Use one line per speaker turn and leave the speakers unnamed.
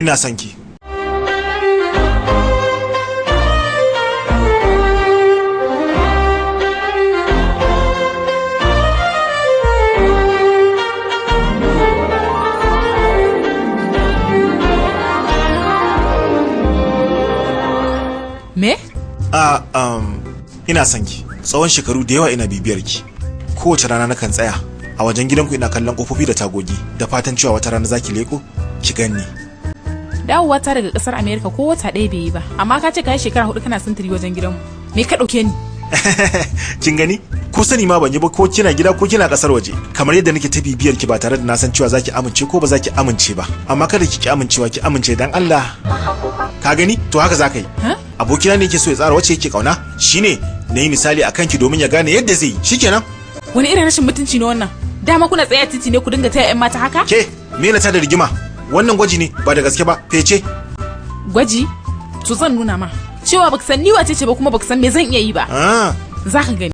Ina son ki.
Me?
Ina son ki. Tsawon shekaru da yawa ina bibiyar ki. Kowace rana nakan tsaya a wajen gidanku ina kallon kofofi da tagogi da fatan cewa wata rana zaki leko ki ganni.
Dawowa ta daga kasar America ko wata ɗaya bai yi ba, amma ka ce ka yi shekara 4 kana sintiri wajen gidanmu. Me ka ɗauke ni?
Kin gani? Ko sani ma ban yi ba ko kina gida ko kina kasar waje. Kamar yadda nake ta bibiyar ki ba tare da na san cewa zaki amince ko ba zaki amince ba. Amma kada ki amincewa ki amince dan Allah. Ka gani? To haka zaka yi. Abokina ne yake so ya tsara wacce yake kauna. Shine na yi misali akan ki domin ya gane yadda zai yi. Shikenan.
Wani irin rashin mutunci ne wannan? Dama kuna tsaye a titi ne ku dinga taya 'yan mata haka?
Ke, me na ta da rigima? Wannan gwaji ne ba da gaske ba, fece.
Gwaji? To zan nuna ma. Cewa baka san ni wace ce ba kuma baka san me zan iya yi ba. Za ka gani.